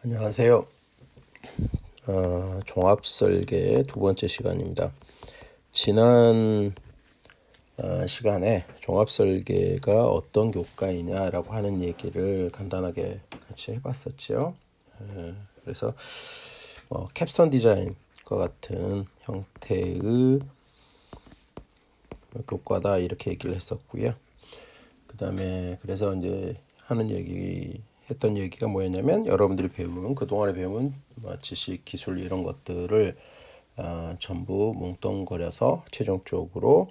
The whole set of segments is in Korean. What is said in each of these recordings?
안녕하세요. 종합설계 두 번째 시간입니다. 지난 시간에 종합설계가 어떤 교과이냐라고 하는 얘기를 간단하게 같이 해봤었죠. 그래서 캡선 디자인과 같은 형태의 교과다 이렇게 얘기를 했었고요. 그 다음에 그래서 이제 했던 얘기가 뭐였냐면 여러분들이 배운 그동안에 배운 지식, 기술 이런 것들을 전부 뭉뚱거려서 최종적으로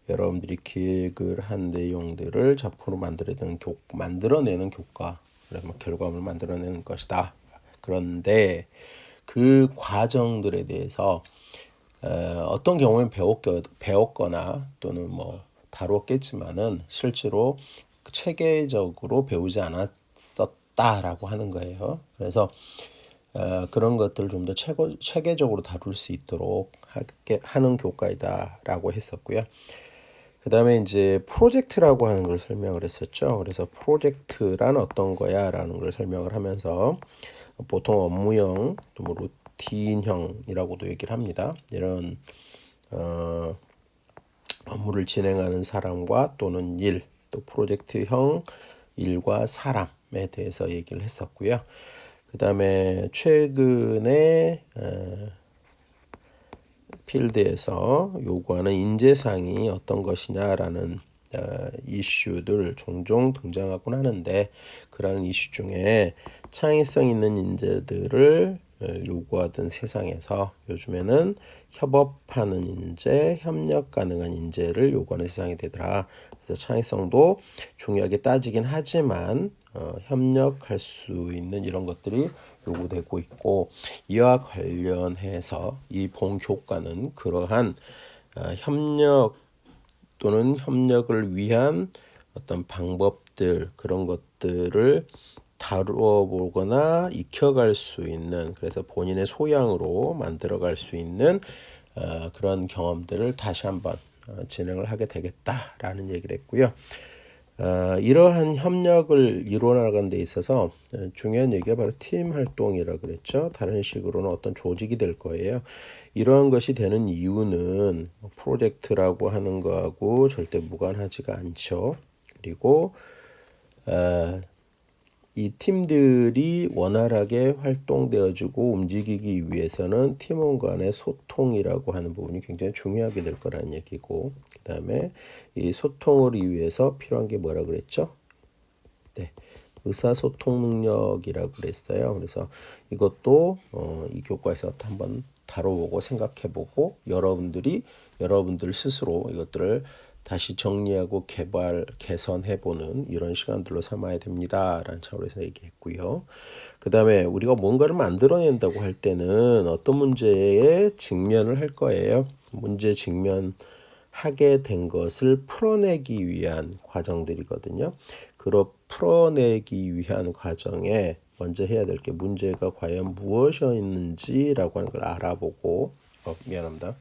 여러분들이 기획을 한 내용들을 작품으로 만들어내는 교과, 그래서 결과물을 만들어내는 것이다. 그런데 그 과정들에 대해서 어떤 경우에는 배웠거나 또는 다뤘겠지만은 실제로 체계적으로 배우지 않았었다라고 하는 거예요. 그래서 그런 것들을 좀 더 체계적으로 다룰 수 있도록 하는 교과이다라고 했었고요. 그 다음에 이제 프로젝트라고 하는 걸 설명을 했었죠. 그래서 프로젝트란 어떤 거야라는 걸 설명을 하면서 보통 업무형, 또 루틴형이라고도 얘기를 합니다. 이런 업무를 진행하는 사람과 또는 일, 또 프로젝트형 일과 사람에 대해서 얘기를 했었고요. 그 다음에 최근에 필드에서 요구하는 인재상이 어떤 것이냐라는 이슈들 종종 등장하곤 하는데, 그런 이슈 중에 창의성 있는 인재들을 요구하던 세상에서 요즘에는 협업하는 인재, 협력 가능한 인재를 요구하는 세상이 되더라. 그래서 창의성도 중요하게 따지긴 하지만 협력할 수 있는 이런 것들이 요구되고 있고, 이와 관련해서 이 본 교과는 그러한 협력 또는 협력을 위한 어떤 방법들, 그런 것들을 다루어 보거나 익혀갈 수 있는, 그래서 본인의 소양으로 만들어갈 수 있는 그런 경험들을 다시 한번 진행을 하게 되겠다라는 얘기를 했고요. 이러한 협력을 이루어나가는 데 있어서 중요한 얘기가 바로 팀 활동이라고 그랬죠. 다른 식으로는 어떤 조직이 될 거예요. 이러한 것이 되는 이유는 프로젝트라고 하는 거하고 절대 무관하지가 않죠. 그리고 이 팀들이 원활하게 활동되어지고 움직이기 위해서는 팀원 간의 소통이라고 하는 부분이 굉장히 중요하게 될 거라는 얘기고, 그 다음에 이 소통을 위해서 필요한 게 뭐라 그랬죠? 네, 의사소통 능력이라고 그랬어요. 그래서 이것도 이 교과에서 한번 다뤄보고 생각해보고 여러분들 스스로 이것들을 다시 정리하고 개선해보는 이런 시간들로 삼아야 됩니다라는 차원에서 얘기했고요. 그 다음에 우리가 뭔가를 만들어낸다고 할 때는 어떤 문제에 직면을 할 거예요. 문제 직면하게 된 것을 풀어내기 위한 과정들이거든요. 그런 풀어내기 위한 과정에 먼저 해야 될 게 문제가 과연 무엇이었는지라고 하는 걸 알아보고, 미안합니다.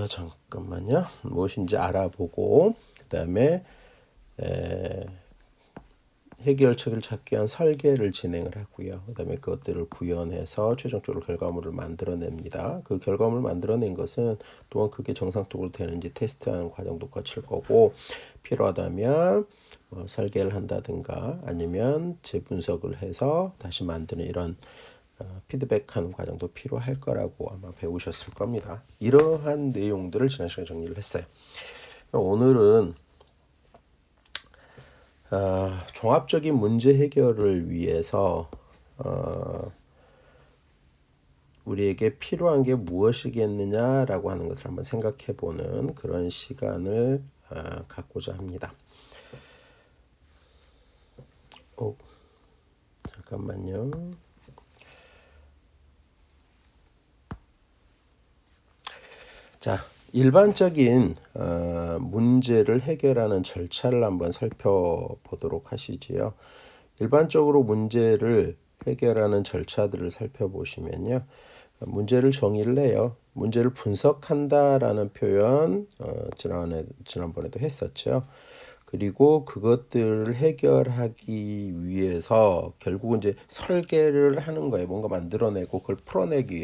잠깐만요. 무엇인지 알아보고, 그 다음에 해결책을 찾기 위한 설계를 진행을 하고요. 그 다음에 그것들을 구현해서 최종적으로 결과물을 만들어냅니다. 그 결과물을 만들어낸 것은 또한 그게 정상적으로 되는지 테스트하는 과정도 거칠 거고, 필요하다면 설계를 한다든가 아니면 재분석을 해서 다시 만드는 이런 피드백하는 과정도 필요할 거라고 아마 배우셨을 겁니다. 이러한 내용들을 지난 시간에 정리를 했어요. 오늘은 종합적인 문제 해결을 위해서 우리에게 필요한 게 무엇이겠느냐라고 하는 것을 한번 생각해 보는 그런 시간을 갖고자 합니다. 잠깐만요. 자, 일반적인 문제를 해결하는 절차를 한번 살펴보도록 하시지요. 일반적으로 문제를 해결하는 절차들을 살펴보시면요. 문제를 정의를 해요. 문제를 분석한다라는 표현 지난번에도 했었죠. 그리고 그것들을 해결하기 위해서 결국은 이제 설계를 하는 거예요. 뭔가 만들어내고 그걸 풀어내기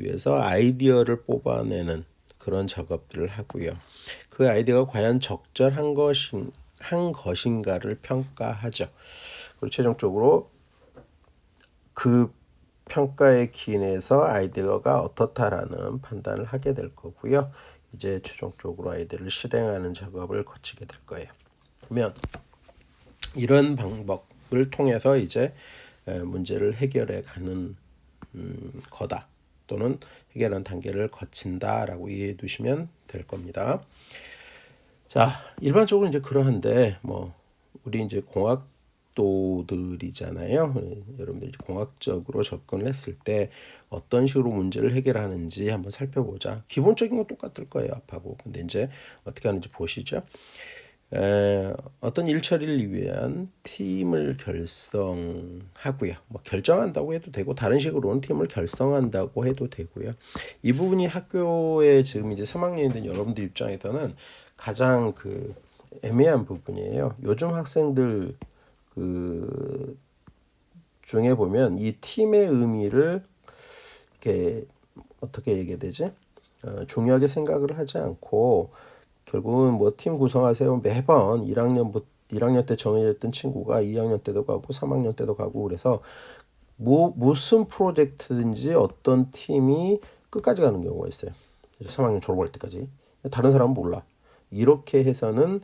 위해서 아이디어를 뽑아내는 그런 작업들을 하고요. 그 아이디어가 과연 적절한 것인가를 평가하죠. 그리고 최종적으로 그 평가에 기인해서 아이디어가 어떻다라는 판단을 하게 될 거고요. 이제 최종적으로 아이디어를 실행하는 작업을 거치게 될 거예요. 그러면 이런 방법을 통해서 이제 문제를 해결해 가는 거다 또는 해결하는 단계를 거친다라고 이해해 두시면 될 겁니다. 자, 일반적으로 이제 그러한데 뭐 우리 이제 공학도들이잖아요. 여러분들 이제 공학적으로 접근을 했을 때 어떤 식으로 문제를 해결하는지 한번 살펴보자. 기본적인 건 똑같을 거예요, 앞하고. 근데 이제 어떻게 하는지 보시죠. 어떤 일처리를 위한 팀을 결성하고요. 뭐 결정한다고 해도 되고 다른 식으로는 팀을 결성한다고 해도 되고요. 이 부분이 학교에 지금 이제 3학년이 된 여러분들 입장에서는 가장 그 애매한 부분이에요. 요즘 학생들 그 중에 보면 이 팀의 의미를 이렇게 어떻게 얘기해야 되지? 중요하게 생각을 하지 않고 결국은 뭐 팀 구성하세요 매번 1학년 때 정해졌던 친구가 2학년 때도 가고 3학년 때도 가고 그래서 무슨 프로젝트든지 어떤 팀이 끝까지 가는 경우가 있어요. 3학년 졸업할 때까지. 다른 사람은 몰라. 이렇게 해서는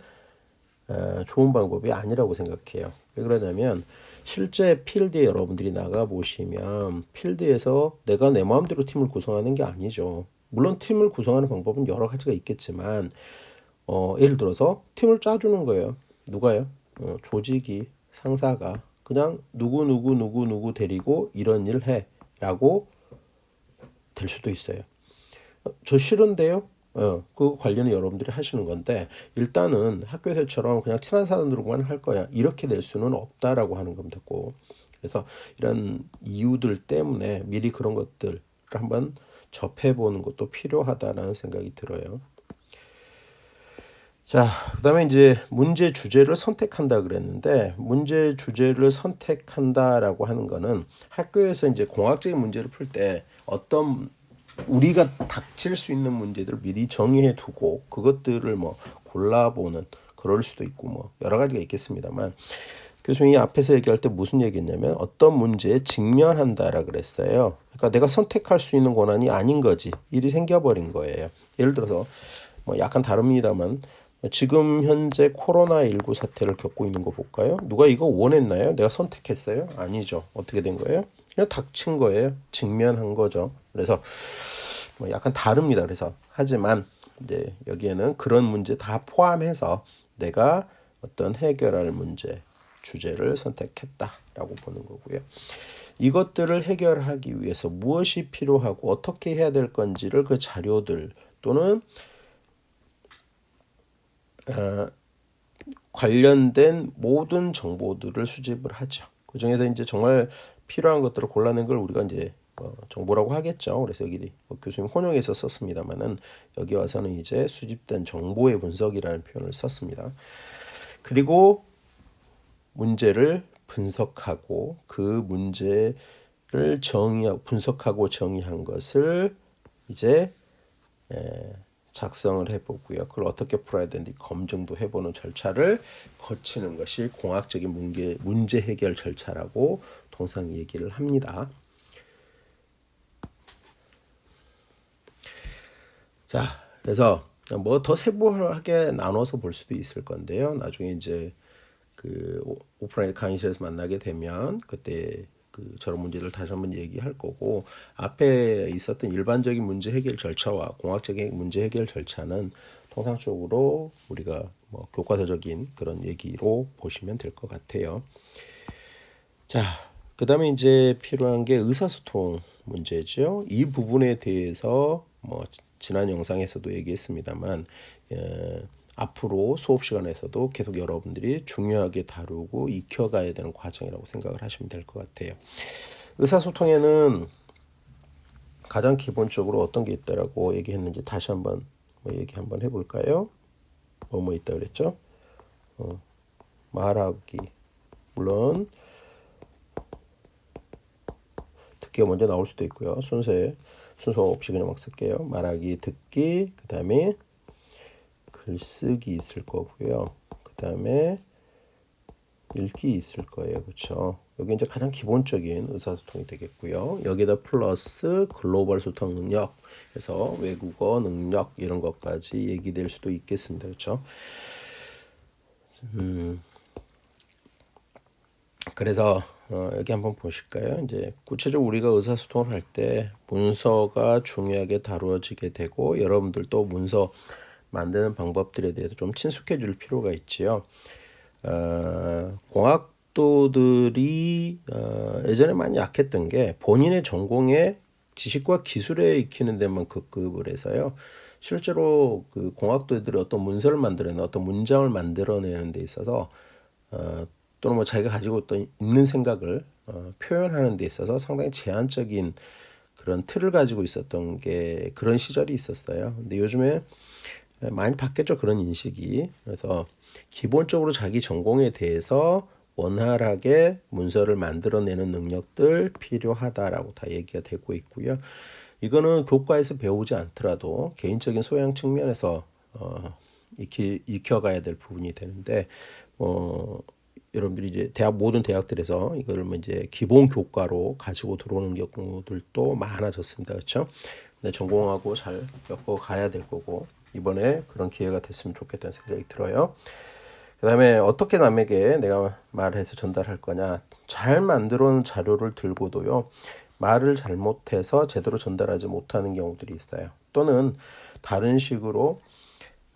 좋은 방법이 아니라고 생각해요. 왜 그러냐면 실제 필드에 여러분들이 나가 보시면 필드에서 내가 내 마음대로 팀을 구성하는 게 아니죠. 물론 팀을 구성하는 방법은 여러 가지가 있겠지만 예를 들어서 팀을 짜주는 거예요. 누가요? 조직이 상사가 그냥 누구 데리고 이런 일 해라고 될 수도 있어요. 저 싫은데요. 그 관련은 여러분들이 하시는 건데 일단은 학교에서처럼 그냥 친한 사람들하고만 할 거야 이렇게 될 수는 없다라고 하는 겁니다. 꼭. 그래서 이런 이유들 때문에 미리 그런 것들을 한번 접해보는 것도 필요하다라는 생각이 들어요. 자, 그다음에 이제 문제 주제를 선택한다 그랬는데 문제 주제를 선택한다라고 하는 거는 학교에서 이제 공학적인 문제를 풀 때 어떤 우리가 닥칠 수 있는 문제들을 미리 정의해 두고 그것들을 뭐 골라보는 그럴 수도 있고 뭐 여러 가지가 있겠습니다만 교수님이 앞에서 얘기할 때 무슨 얘기했냐면 어떤 문제에 직면한다라 그랬어요. 그러니까 내가 선택할 수 있는 권한이 아닌 거지. 일이 생겨버린 거예요. 예를 들어서 뭐 약간 다릅니다만 지금 현재 코로나19 사태를 겪고 있는 거 볼까요? 누가 이거 원했나요? 내가 선택했어요? 아니죠. 어떻게 된 거예요? 그냥 닥친 거예요. 직면한 거죠. 그래서 뭐 약간 다릅니다. 그래서 하지만 이제 여기에는 그런 문제 다 포함해서 내가 어떤 해결할 문제 주제를 선택했다라고 보는 거고요. 이것들을 해결하기 위해서 무엇이 필요하고 어떻게 해야 될 건지를 그 자료들 또는 관련된 모든 정보들을 수집을 하죠. 그 중에서 이제 정말 필요한 것들을 골라낸 걸 우리가 이제 정보라고 하겠죠. 그래서 여기 교수님 혼용해서 썼습니다만은 여기 와서는 이제 수집된 정보의 분석이라는 표현을 썼습니다. 그리고 문제를 분석하고 그 문제를 분석하고 정의한 것을 이제 작성을 해보고요. 그걸 어떻게 풀어야 되는지 검증도 해보는 절차를 거치는 것이 공학적인 문제 해결 절차라고 통상 얘기를 합니다. 자, 그래서 뭐 더 세부하게 나눠서 볼 수도 있을 건데요. 나중에 이제 그 오프라인 강의실에서 만나게 되면 그때 그 저런 문제를 다시 한번 얘기할 거고 앞에 있었던 일반적인 문제 해결 절차와 공학적인 문제 해결 절차는 통상적으로 우리가 뭐 교과서적인 그런 얘기로 보시면 될 것 같아요. 자, 그다음에 이제 필요한 게 의사소통 문제죠. 이 부분에 대해서 뭐 지난 영상에서도 얘기했습니다만 앞으로 수업 시간에서도 계속 여러분들이 중요하게 다루고 익혀가야 되는 과정이라고 생각을 하시면 될 것 같아요. 의사소통에는 가장 기본적으로 어떤 게 있다라고 얘기했는지 다시 한번 얘기 한번 해볼까요? 뭐뭐 있다 그랬죠? 말하기. 물론 듣기가 먼저 나올 수도 있고요. 순서 없이 그냥 막 쓸게요. 말하기, 듣기, 그 다음에 글쓰기 있을 거고요. 그 다음에 읽기 있을 거예요. 그렇죠? 여기 이제 가장 기본적인 의사소통이 되겠고요. 여기다 플러스 글로벌 소통 능력 해서 외국어 능력 이런 것까지 얘기될 수도 있겠습니다. 그렇죠? 그래서 여기 한번 보실까요? 이제 구체적으로 우리가 의사소통을 할 때 문서가 중요하게 다루어지게 되고 여러분들도 문서 만드는 방법들에 대해서 좀 친숙해질 필요가 있지요. 공학도들이 예전에 많이 약했던 게 본인의 전공에 지식과 기술에 익히는 데만 급급을 해서요. 실제로 그 공학도들이 어떤 문서를 만들어내는 어떤 문장을 만들어내는 데 있어서 또는 뭐 자기가 가지고 있는 생각을 표현하는 데 있어서 상당히 제한적인 그런 틀을 가지고 있었던 게 그런 시절이 있었어요. 근데 요즘에 많이 바뀌었죠, 그런 인식이. 그래서 기본적으로 자기 전공에 대해서 원활하게 문서를 만들어내는 능력들 필요하다라고 다 얘기가 되고 있고요. 이거는 교과에서 배우지 않더라도 개인적인 소양 측면에서 익혀가야 될 부분이 되는데 여러분들이 이제 모든 대학들에서 이걸 뭐 이제 기본 교과로 가지고 들어오는 경우들도 많아졌습니다. 그렇죠? 근데 전공하고 잘 엮어 가야 될 거고 이번에 그런 기회가 됐으면 좋겠다는 생각이 들어요. 그다음에 어떻게 남에게 내가 말해서 전달할 거냐? 잘 만들어 놓은 자료를 들고도요. 말을 잘못해서 제대로 전달하지 못하는 경우들이 있어요. 또는 다른 식으로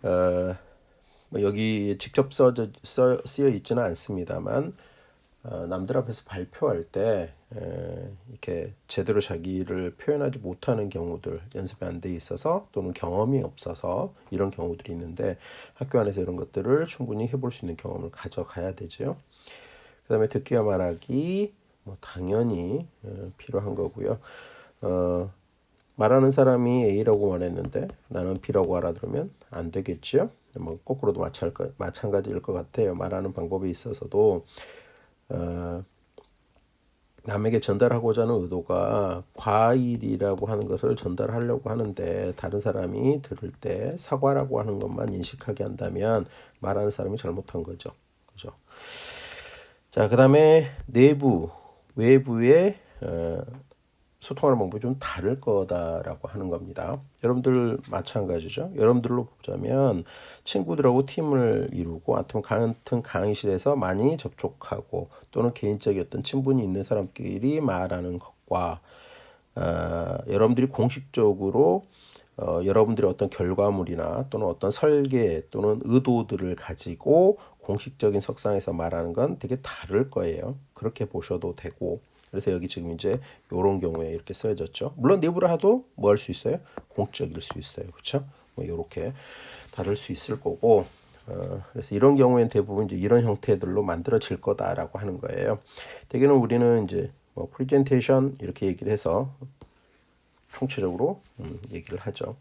뭐 여기 직접 쓰여 있지는 않습니다만 남들 앞에서 발표할 때 이렇게 제대로 자기를 표현하지 못하는 경우들 연습이 안 돼 있어서 또는 경험이 없어서 이런 경우들이 있는데 학교 안에서 이런 것들을 충분히 해볼 수 있는 경험을 가져가야 되죠. 그다음에 듣기와 말하기 뭐 당연히 필요한 거고요. 말하는 사람이 A라고 말했는데 나는 B라고 알아들으면 안 되겠죠. 뭐 거꾸로도 마찬가지일 것 같아요. 말하는 방법에 있어서도 남에게 전달하고자 하는 의도가 과일이라고 하는 것을 전달하려고 하는데 다른 사람이 들을 때 사과라고 하는 것만 인식하게 한다면 말하는 사람이 잘못한 거죠. 그죠? 자, 그다음에 외부의 소통하는 방법이 좀 다를 거다라고 하는 겁니다. 여러분들 마찬가지죠. 여러분들로 보자면 친구들하고 팀을 이루고 같은 강의실에서 많이 접촉하고 또는 개인적인 어떤 친분이 있는 사람끼리 말하는 것과 여러분들이 공식적으로 여러분들의 어떤 결과물이나 또는 어떤 설계 또는 의도들을 가지고 공식적인 석상에서 말하는 건 되게 다를 거예요. 그렇게 보셔도 되고 그래서 여기 지금 이제 이런 경우에 이렇게 써졌죠. 물론 내부를 하도 뭐 할 수 있어요? 공적일 수 있어요. 그렇죠? 뭐 이렇게 다를 수 있을 거고 그래서 이런 경우에는 대부분 이제 이런 형태들로 만들어질 거다라고 하는 거예요. 대개는 우리는 이제 뭐 프레젠테이션 이렇게 얘기를 해서 총체적으로 얘기를 하죠.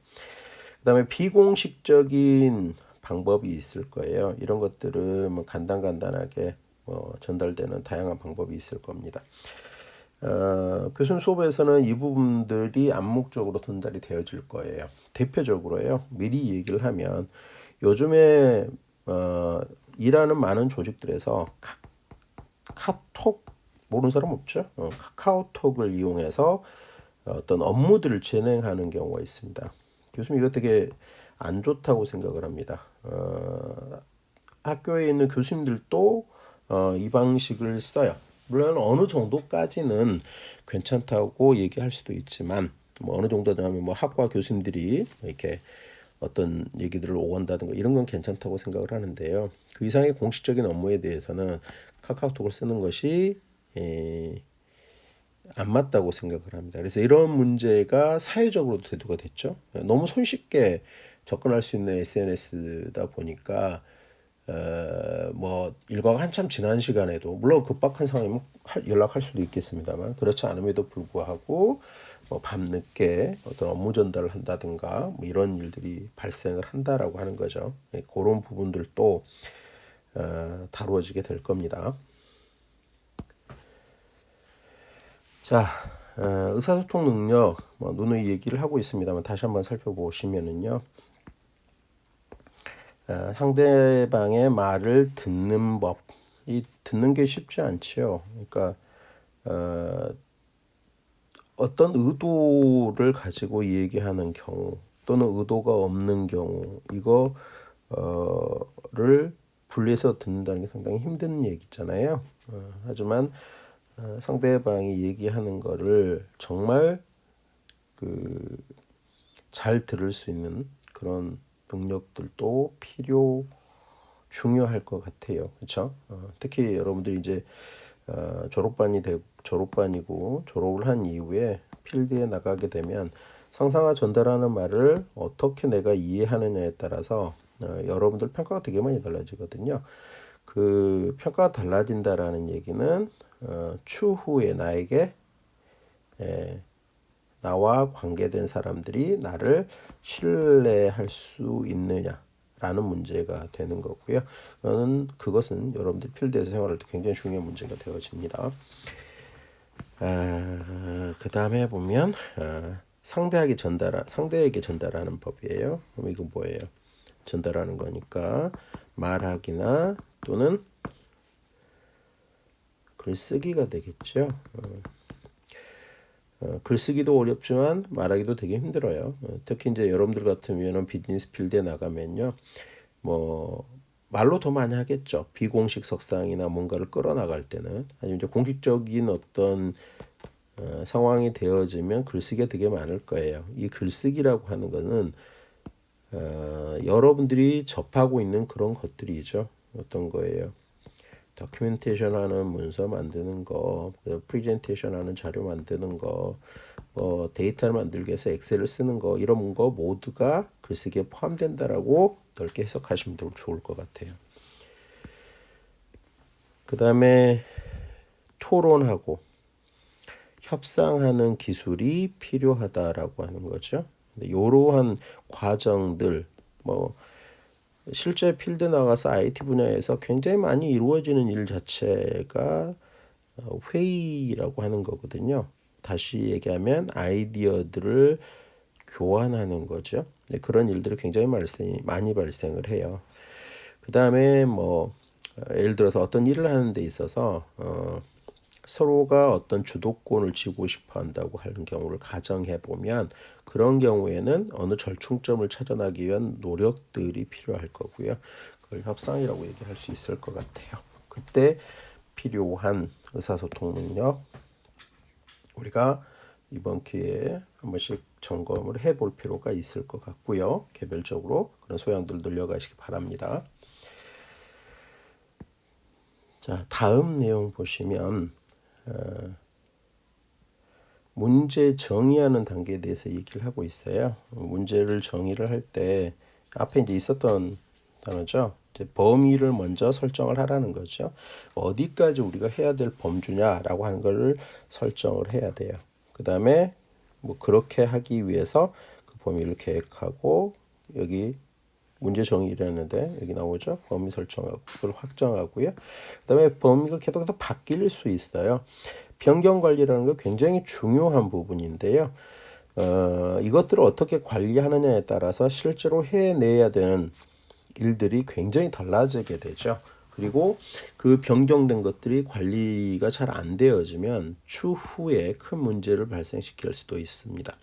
그다음에 비공식적인 방법이 있을 거예요. 이런 것들은 뭐 간단하게 전달되는 다양한 방법이 있을 겁니다. 교수님 수업에서는 이 부분들이 암묵적으로 전달이 되어질 거예요. 대표적으로요. 미리 얘기를 하면 요즘에 일하는 많은 조직들에서 카톡 모르는 사람 없죠? 카카오톡을 이용해서 어떤 업무들을 진행하는 경우가 있습니다. 교수님 이거 되게 안 좋다고 생각을 합니다. 학교에 있는 교수님들도 이 방식을 써요. 물론 어느 정도까지는 괜찮다고 얘기할 수도 있지만 뭐 어느 정도냐면 뭐 학과 교수님들이 이렇게 어떤 얘기들을 오간다든가 이런 건 괜찮다고 생각을 하는데요. 그 이상의 공식적인 업무에 대해서는 카카오톡을 쓰는 것이 안 맞다고 생각을 합니다. 그래서 이런 문제가 사회적으로도 대두가 됐죠. 너무 손쉽게 접근할 수 있는 SNS다 보니까 뭐 일과가 한참 지난 시간에도 물론 급박한 상황이면 연락할 수도 있겠습니다만 그렇지 않음에도 불구하고 뭐 밤늦게 어떤 업무 전달을 한다든가 뭐 이런 일들이 발생을 한다라고 하는 거죠. 그런 부분들도 다루어지게 될 겁니다. 자, 의사소통 능력, 뭐 누누이 얘기를 하고 있습니다만 다시 한번 살펴보시면은요, 상대방의 말을 듣는 법, 이 듣는 게 쉽지 않지요. 그러니까 어떤 의도를 가지고 얘기하는 경우 또는 의도가 없는 경우 이거를 분리해서 듣는다는 게 상당히 힘든 얘기잖아요. 하지만 상대방이 얘기하는 거를 정말 잘 들을 수 있는 그런 능력들도 중요할 것 같아요. 그렇죠? 특히 여러분들이 이제 졸업반이고 졸업을 한 이후에 필드에 나가게 되면 상사가 전달하는 말을 어떻게 내가 이해하느냐에 따라서 여러분들 평가가 되게 많이 달라지거든요. 그 평가가 달라진다라는 얘기는 추후에 나와 관계된 사람들이 나를 신뢰할 수 있느냐라는 문제가 되는 거고요. 그것은 여러분들 필드에서 생활할 때 굉장히 중요한 문제가 되어집니다. 그 다음에 보면 상대에게 전달하는 법이에요. 그럼 이거 뭐예요? 전달하는 거니까 말하기나 또는 글쓰기가 되겠죠. 글쓰기도 어렵지만 말하기도 되게 힘들어요. 특히 이제 여러분들 같으면은 비즈니스 필드에 나가면요, 뭐 말로 더 많이 하겠죠. 비공식 석상이나 뭔가를 끌어나갈 때는 아니면 이제 공식적인 어떤 상황이 되어지면 글쓰기가 되게 많을 거예요. 이 글쓰기라고 하는 거는 여러분들이 접하고 있는 그런 것들이죠. 어떤 거예요? 다큐멘테이션 하는 문서 만드는 거, 프레젠테이션 하는 자료 만드는 거, 데이터를 만들기 위해서 엑셀을 쓰는 거, 이런 거 모두가 글쓰기에 포함된다라고 넓게 해석하시면 좋을 것 같아요. 그 다음에 토론하고 협상하는 기술이 필요하다라고 하는 거죠. 이러한 과정들, 실제 필드 나가서 IT 분야에서 굉장히 많이 이루어지는 일 자체가 회의라고 하는 거거든요. 다시 얘기하면 아이디어들을 교환하는 거죠. 그런 일들이 굉장히 많이 발생을 해요. 그 다음에 예를 들어서 어떤 일을 하는 데 있어서 서로가 어떤 주도권을 쥐고 싶어 한다고 하는 경우를 가정해 보면 그런 경우에는 어느 절충점을 찾아나기 위한 노력들이 필요할 거고요. 그걸 협상이라고 얘기할 수 있을 것 같아요. 그때 필요한 의사소통 능력 우리가 이번 기회에 한 번씩 점검을 해볼 필요가 있을 것 같고요. 개별적으로 그런 소양들 늘려가시기 바랍니다. 자, 다음 내용 보시면 문제 정의하는 단계에 대해서 얘기를 하고 있어요. 문제를 정의를 할 때 앞에 이제 있었던 단어죠. 이제 범위를 먼저 설정을 하라는 거죠. 어디까지 우리가 해야 될 범주냐라고 하는 것을 설정을 해야 돼요. 그 다음에 그렇게 하기 위해서 그 범위를 계획하고 여기 문제 정의라는데 여기 나오죠. 범위 설정을 확정하고요. 그다음에 범위가 계속 바뀔 수 있어요. 변경 관리라는 거 굉장히 중요한 부분인데요. 이것들을 어떻게 관리하느냐에 따라서 실제로 해내야 되는 일들이 굉장히 달라지게 되죠. 그리고 그 변경된 것들이 관리가 잘 안 되어지면 추후에 큰 문제를 발생시킬 수도 있습니다.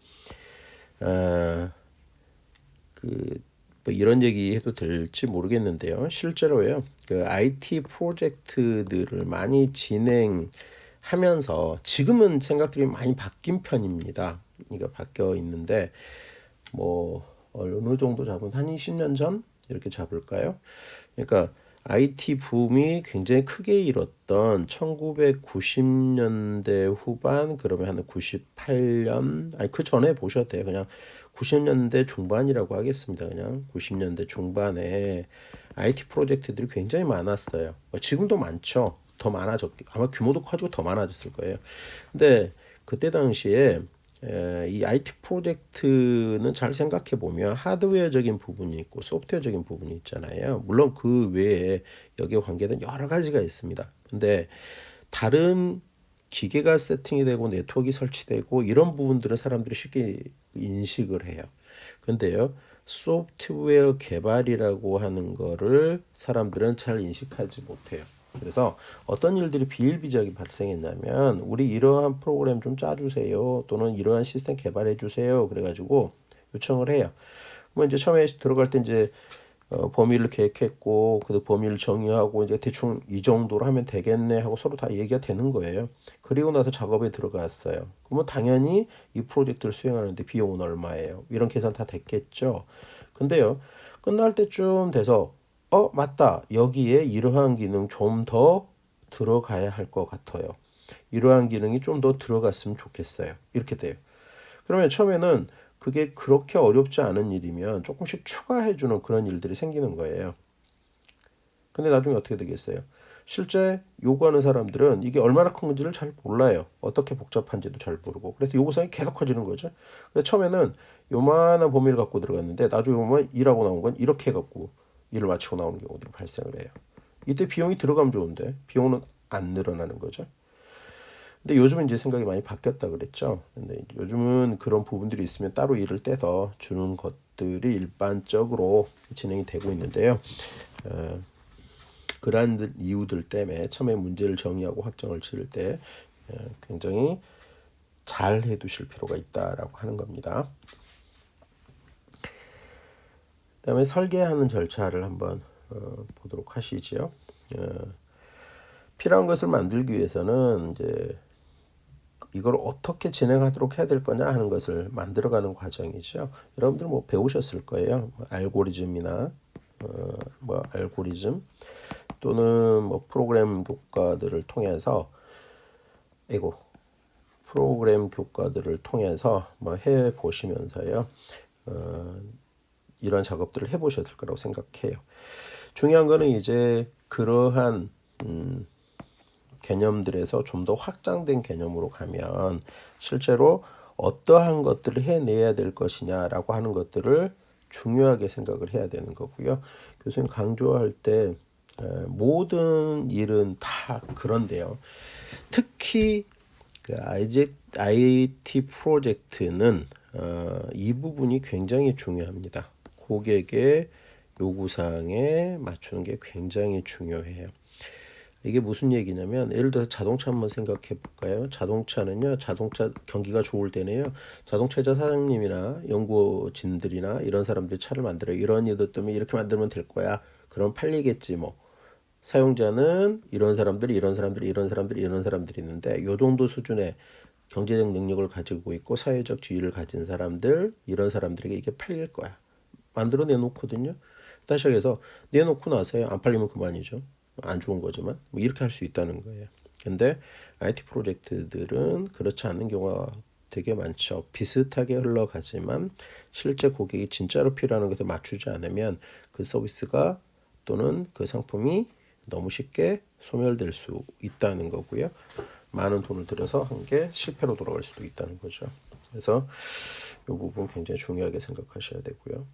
이런 얘기 해도 될지 모르겠는데요. 실제로요. 그 IT 프로젝트들을 많이 진행하면서 지금은 생각들이 많이 바뀐 편입니다. 그러니까 바뀌어 있는데 어느 정도 잡은 한 20년 전 이렇게 잡을까요? 그러니까 IT 붐이 굉장히 크게 일었던 1990년대 후반 그러면 한 98년 그 전에 보셔도 돼요. 그냥 90년대 중반이라고 하겠습니다. 그냥 90년대 중반에 IT 프로젝트들이 굉장히 많았어요. 지금도 많죠. 더 많아졌 아마 규모도 커지고 더 많아졌을 거예요. 근데 그때 당시에 이 IT 프로젝트는 잘 생각해 보면 하드웨어적인 부분이 있고 소프트웨어적인 부분이 있잖아요. 물론 그 외에 여기에 관계된 여러 가지가 있습니다. 근데 다른 기계가 세팅이 되고 네트워크가 설치되고 이런 부분들은 사람들이 쉽게 인식을 해요. 근데요, 소프트웨어 개발이라고 하는 거를 사람들은 잘 인식하지 못해요. 그래서 어떤 일들이 비일비재하게 발생했냐면 우리 이러한 프로그램 좀 짜주세요 또는 이러한 시스템 개발해 주세요 그래가지고 요청을 해요. 뭐 이제 처음에 들어갈 때 이제 범위를 계획했고 그 범위를 정의하고 이제 대충 이 정도로 하면 되겠네 하고 서로 다 얘기가 되는 거예요. 그리고 나서 작업에 들어갔어요. 그러면 당연히 이 프로젝트를 수행하는데 비용은 얼마예요? 이런 계산 다 됐겠죠. 근데요, 끝날 때쯤 돼서 맞다. 여기에 이러한 기능 좀 더 들어가야 할 것 같아요. 이러한 기능이 좀 더 들어갔으면 좋겠어요. 이렇게 돼요. 그러면 처음에는 그게 그렇게 어렵지 않은 일이면 조금씩 추가해주는 그런 일들이 생기는 거예요. 근데 나중에 어떻게 되겠어요? 실제 요구하는 사람들은 이게 얼마나 큰 건지를 잘 몰라요. 어떻게 복잡한지도 잘 모르고. 그래서 요구사항이 계속 커지는 거죠. 그래서 처음에는 요만한 범위를 갖고 들어갔는데 나중에 보면 일하고 나온 건 이렇게 해갖고 일을 마치고 나오는 경우들이 발생을 해요. 이때 비용이 들어가면 좋은데 비용은 안 늘어나는 거죠. 근데 요즘은 이제 생각이 많이 바뀌었다 그랬죠. 근데 요즘은 그런 부분들이 있으면 따로 일을 떼서 주는 것들이 일반적으로 진행이 되고 있는데요. 그러한 이유들 때문에 처음에 문제를 정의하고 확정을 지을 때 굉장히 잘 해두실 필요가 있다라고 하는 겁니다. 그다음에 설계하는 절차를 한번 보도록 하시죠. 필요한 것을 만들기 위해서는 이제 이걸 어떻게 진행하도록 해야 될 거냐 하는 것을 만들어가는 과정이죠. 여러분들 뭐 배우셨을 거예요. 알고리즘이나 뭐 알고리즘 또는 뭐 프로그램 교과들을 통해서 에고 프로그램 교과들을 통해서 뭐 해 보시면서요. 이런 작업들을 해 보셨을 거라고 생각해요. 중요한 거는 이제 그러한 개념들에서 좀 더 확장된 개념으로 가면 실제로 어떠한 것들을 해내야 될 것이냐라고 하는 것들을 중요하게 생각을 해야 되는 거고요. 교수님 강조할 때 모든 일은 다 그런데요. 특히 그 IT 프로젝트는 이 부분이 굉장히 중요합니다. 고객의 요구사항에 맞추는 게 굉장히 중요해요. 이게 무슨 얘기냐면 예를 들어서 자동차 한번 생각해 볼까요? 자동차는요. 자동차 경기가 좋을 때는요. 자동차자 사장님이나 연구진들이나 이런 사람들이 차를 만들어요. 이런 이들 때문에 이렇게 만들면 될 거야. 그럼 팔리겠지 뭐. 사용자는 이런 사람들이 이런 사람들이 이런 사람들이 이런 사람들이 있는데 요 정도 수준의 경제적 능력을 가지고 있고 사회적 지위를 가진 사람들 이런 사람들에게 이게 팔릴 거야. 만들어 내놓거든요. 다시 해서 내놓고 나서요. 안 팔리면 그만이죠. 안 좋은 거지만 뭐 이렇게 할 수 있다는 거예요. 근데 IT 프로젝트들은 그렇지 않은 경우가 되게 많죠. 비슷하게 흘러가지만 실제 고객이 진짜로 필요한 것에 맞추지 않으면 그 서비스가 또는 그 상품이 너무 쉽게 소멸될 수 있다는 거고요. 많은 돈을 들여서 한 게 실패로 돌아갈 수도 있다는 거죠. 그래서 이 부분 굉장히 중요하게 생각하셔야 되고요.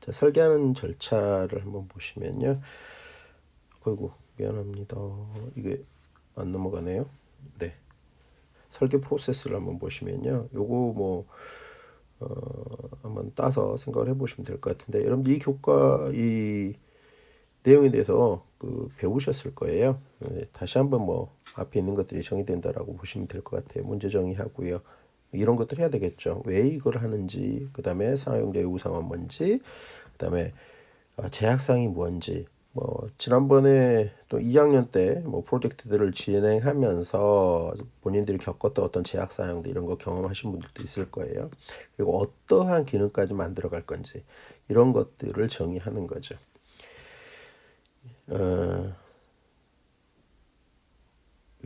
자, 설계하는 절차를 한번 보시면요. 어이구, 미안합니다. 이게 안 넘어가네요. 네. 설계 프로세스를 한번 보시면요. 요거 뭐 한번 따서 생각을 해보시면 될 것 같은데 여러분들 이 내용에 대해서 배우셨을 거예요. 다시 한번 뭐 앞에 있는 것들이 정의된다라고 보시면 될 것 같아요. 문제 정의하고요. 이런 것들 해야 되겠죠. 왜 이걸 하는지, 그 다음에 사용자 요구사항은 뭔지, 그 다음에 제약사항이 뭔지. 뭐 지난번에 또 2학년 때 뭐 프로젝트들을 진행하면서 본인들이 겪었던 어떤 제약사항들 이런 거 경험하신 분들도 있을 거예요. 그리고 어떠한 기능까지 만들어 갈 건지 이런 것들을 정의하는 거죠.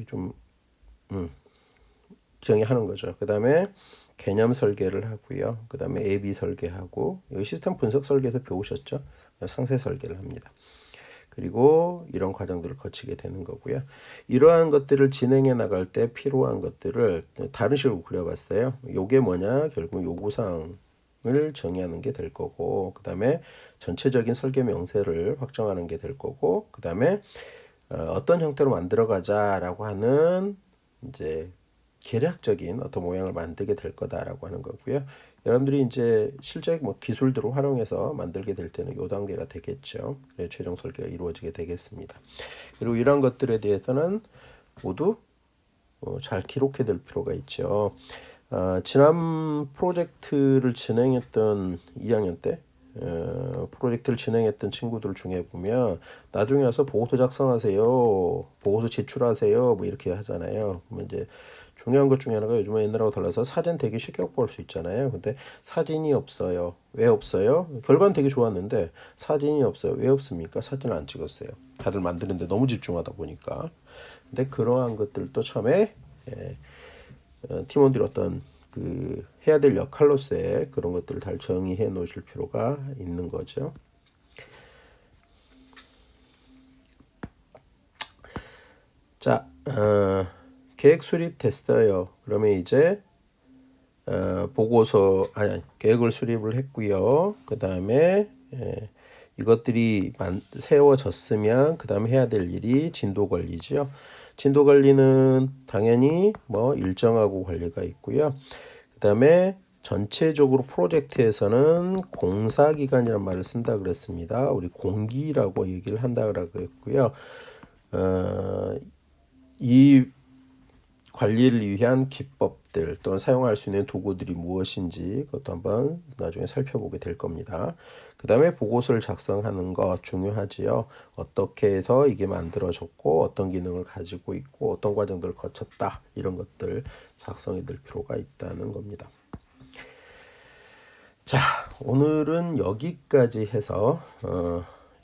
좀 정의하는 거죠. 그 다음에 개념 설계를 하고요. 그 다음에 A/B 설계하고 여기 시스템 분석 설계에서 배우셨죠? 상세 설계를 합니다. 그리고 이런 과정들을 거치게 되는 거고요. 이러한 것들을 진행해 나갈 때 필요한 것들을 다른 식으로 그려봤어요. 요게 뭐냐? 결국 요구사항을 정의하는 게 될 거고, 그 다음에 전체적인 설계 명세를 확정하는 게 될 거고, 그 다음에 어떤 형태로 만들어 가자라고 하는 이제 계략적인 어떤 모양을 만들게 될 거다라고 하는 거고요. 여러분들이 이제 실제 뭐 기술들을 활용해서 만들게 될 때는 요 단계가 되겠죠. 그래 최종 설계가 이루어지게 되겠습니다. 그리고 이런 것들에 대해서는 모두 잘 기록해 둘 필요가 있죠. 지난 프로젝트를 진행했던 2학년 때 프로젝트를 진행했던 친구들 중에 보면 나중에 와서 보고서 작성하세요, 보고서 제출하세요, 뭐 이렇게 하잖아요. 그러면 이제 중요한 것 중에 하나가 요즘은 옛날하고 달라서 사진 되게 쉽게 확보할 수 있잖아요. 근데 사진이 없어요. 왜 없어요? 결과는 되게 좋았는데 사진이 없어요. 왜 없습니까? 사진을 안 찍었어요. 다들 만드는데 너무 집중하다 보니까. 근데 그러한 것들도 처음에 팀원들이 어떤 그 해야 될 역할로서의 그런 것들을 잘 정의해 놓으실 필요가 있는 거죠. 자, 계획 수립 됐어요. 그러면 이제 보고서 계획을 수립을 했고요. 그 다음에 이것들이 세워졌으면 그 다음에 해야 될 일이 진도 관리죠. 진도 관리는 당연히 뭐 일정하고 관리가 있고요. 그 다음에 전체적으로 프로젝트에서는 공사기간이라는 말을 쓴다 그랬습니다. 우리 공기라고 얘기를 한다 그랬고요. 이 관리를 위한 기법들 또는 사용할 수 있는 도구들이 무엇인지 그것도 한번 나중에 살펴보게 될 겁니다. 그 다음에 보고서를 작성하는 거 중요하지요. 어떻게 해서 이게 만들어졌고 어떤 기능을 가지고 있고 어떤 과정들을 거쳤다 이런 것들 작성이 될 필요가 있다는 겁니다. 자, 오늘은 여기까지 해서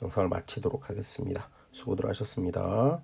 영상을 마치도록 하겠습니다. 수고들 하셨습니다.